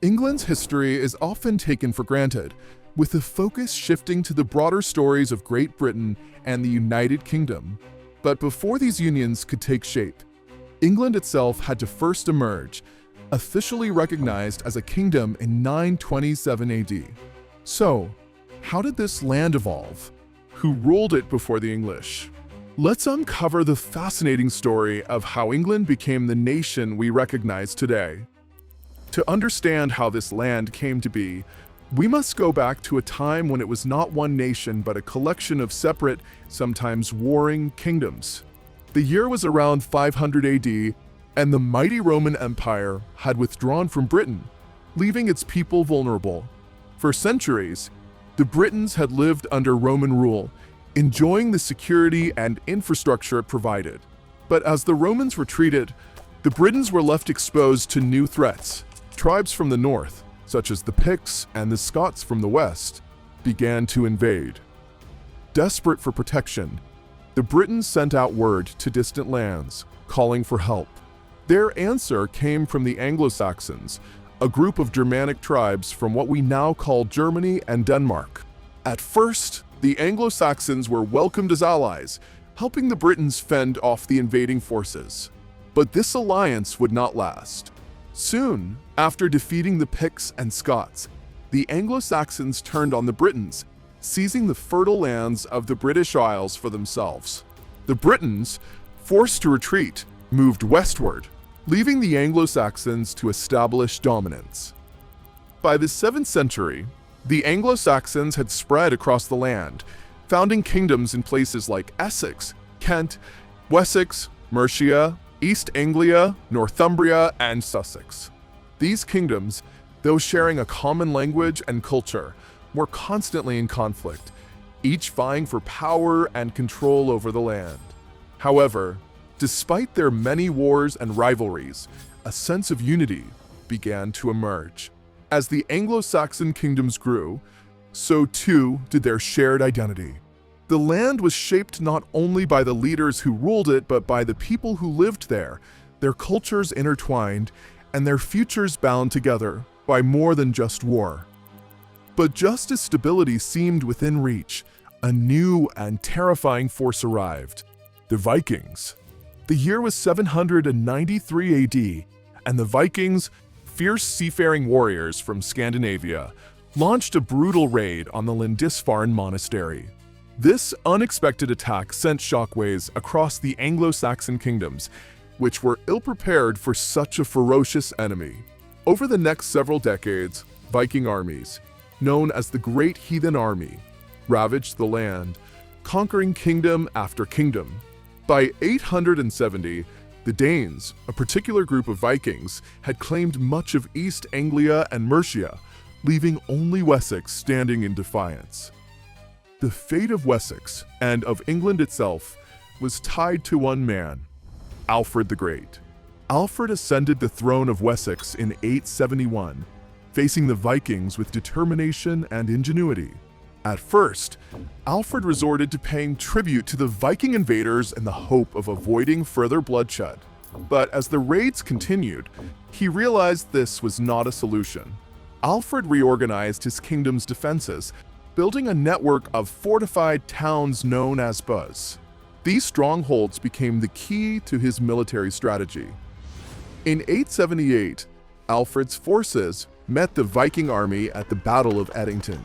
England's history is often taken for granted, with the focus shifting to the broader stories of Great Britain and the United Kingdom. But before these unions could take shape, England itself had to first emerge, officially recognized as a kingdom in 927 AD. So, how did this land evolve? Who ruled it before the English? Let's uncover the fascinating story of how England became the nation we recognize today. To understand how this land came to be, we must go back to a time when it was not one nation but a collection of separate, sometimes warring kingdoms. The year was around 500 AD, and the mighty Roman Empire had withdrawn from Britain, leaving its people vulnerable. For centuries, the Britons had lived under Roman rule, enjoying the security and infrastructure it provided. But as the Romans retreated, the Britons were left exposed to new threats. Tribes from the north, such as the Picts and the Scots from the west, began to invade. Desperate for protection, the Britons sent out word to distant lands, calling for help. Their answer came from the Anglo-Saxons, a group of Germanic tribes from what we now call Germany and Denmark. At first, the Anglo-Saxons were welcomed as allies, helping the Britons fend off the invading forces. But this alliance would not last. Soon, after defeating the Picts and Scots, the Anglo-Saxons turned on the Britons, seizing the fertile lands of the British Isles for themselves. The Britons, forced to retreat, moved westward, leaving the Anglo-Saxons to establish dominance. By the 7th century, the Anglo-Saxons had spread across the land, founding kingdoms in places like Essex, Kent, Wessex, Mercia, East Anglia, Northumbria, and Sussex. These kingdoms, though sharing a common language and culture, were constantly in conflict, each vying for power and control over the land. However, despite their many wars and rivalries, a sense of unity began to emerge. As the Anglo-Saxon kingdoms grew, so too did their shared identity. The land was shaped not only by the leaders who ruled it, but by the people who lived there, their cultures intertwined, and their futures bound together by more than just war. But just as stability seemed within reach, a new and terrifying force arrived: the Vikings. The year was 793 AD, and the Vikings, fierce seafaring warriors from Scandinavia, launched a brutal raid on the Lindisfarne monastery. This unexpected attack sent shockwaves across the Anglo-Saxon kingdoms, which were ill-prepared for such a ferocious enemy. Over the next several decades, Viking armies, known as the Great Heathen Army, ravaged the land, conquering kingdom after kingdom. By 870, the Danes, a particular group of Vikings, had claimed much of East Anglia and Mercia, leaving only Wessex standing in defiance. The fate of Wessex, and of England itself, was tied to one man: Alfred the Great. Alfred ascended the throne of Wessex in 871, facing the Vikings with determination and ingenuity. At first, Alfred resorted to paying tribute to the Viking invaders in the hope of avoiding further bloodshed. But as the raids continued, he realized this was not a solution. Alfred reorganized his kingdom's defenses, building a network of fortified towns known as Buzz. These strongholds became the key to his military strategy. In 878, Alfred's forces met the Viking army at the Battle of Edington.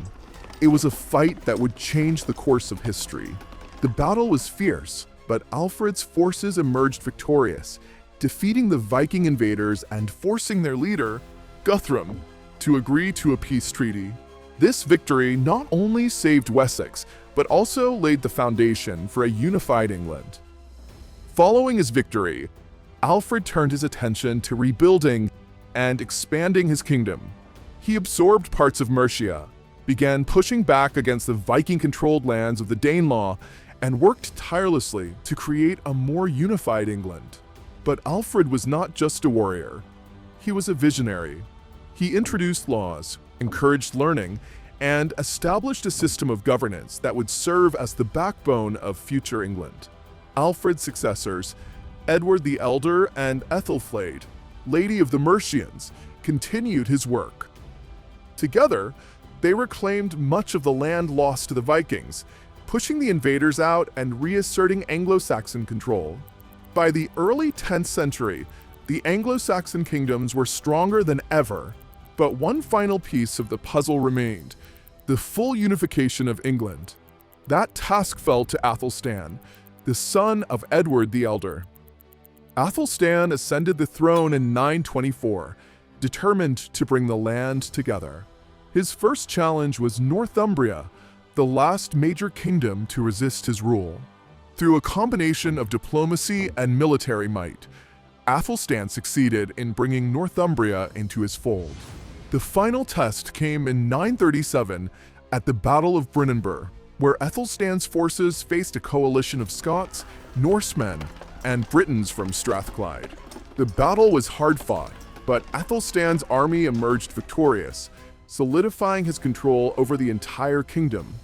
It was a fight that would change the course of history. The battle was fierce, but Alfred's forces emerged victorious, defeating the Viking invaders and forcing their leader, Guthrum, to agree to a peace treaty. This victory not only saved Wessex, but also laid the foundation for a unified England. Following his victory, Alfred turned his attention to rebuilding and expanding his kingdom. He absorbed parts of Mercia, began pushing back against the Viking-controlled lands of the Danelaw, and worked tirelessly to create a more unified England. But Alfred was not just a warrior. He was a visionary. He introduced laws, encouraged learning, and established a system of governance that would serve as the backbone of future England. Alfred's successors, Edward the Elder and Ethelflaed, Lady of the Mercians, continued his work. Together, they reclaimed much of the land lost to the Vikings, pushing the invaders out and reasserting Anglo-Saxon control. By the early 10th century, the Anglo-Saxon kingdoms were stronger than ever, but one final piece of the puzzle remained: the full unification of England. That task fell to Athelstan, the son of Edward the Elder. Athelstan ascended the throne in 924, determined to bring the land together. His first challenge was Northumbria, the last major kingdom to resist his rule. Through a combination of diplomacy and military might, Athelstan succeeded in bringing Northumbria into his fold. The final test came in 937 at the Battle of Brennenburg, where Athelstan's forces faced a coalition of Scots, Norsemen, and Britons from Strathclyde. The battle was hard-fought, but Athelstan's army emerged victorious, solidifying his control over the entire kingdom.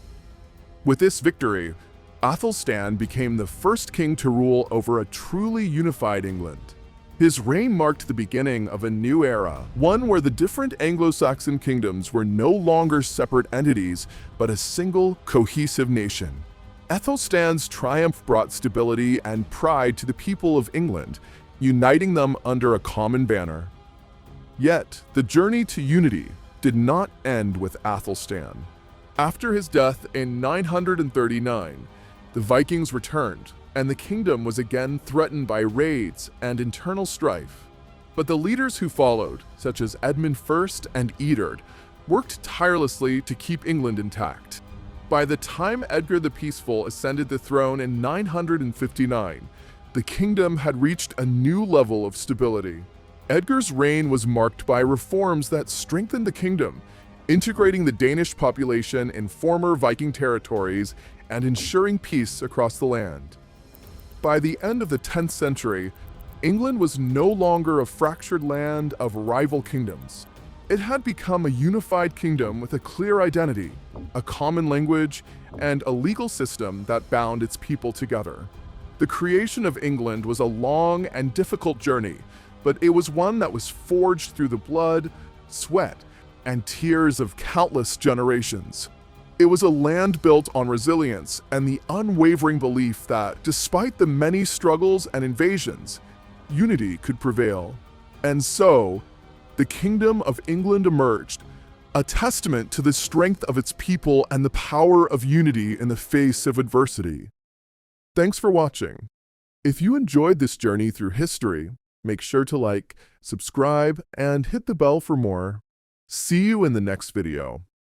With this victory, Athelstan became the first king to rule over a truly unified England. His reign marked the beginning of a new era, one where the different Anglo-Saxon kingdoms were no longer separate entities, but a single, cohesive nation. Athelstan's triumph brought stability and pride to the people of England, uniting them under a common banner. Yet, the journey to unity did not end with Athelstan. After his death in 939, the Vikings returned, and the kingdom was again threatened by raids and internal strife. But the leaders who followed, such as Edmund I and Eadred, worked tirelessly to keep England intact. By the time Edgar the Peaceful ascended the throne in 959, the kingdom had reached a new level of stability. Edgar's reign was marked by reforms that strengthened the kingdom, integrating the Danish population in former Viking territories and ensuring peace across the land. By the end of the 10th century, England was no longer a fractured land of rival kingdoms. It had become a unified kingdom with a clear identity, a common language, and a legal system that bound its people together. The creation of England was a long and difficult journey, but it was one that was forged through the blood, sweat, and tears of countless generations. It was a land built on resilience and the unwavering belief that, despite the many struggles and invasions, unity could prevail. And so, the Kingdom of England emerged, a testament to the strength of its people and the power of unity in the face of adversity. Thanks for watching. If you enjoyed this journey through history, make sure to like, subscribe, and hit the bell for more. See you in the next video.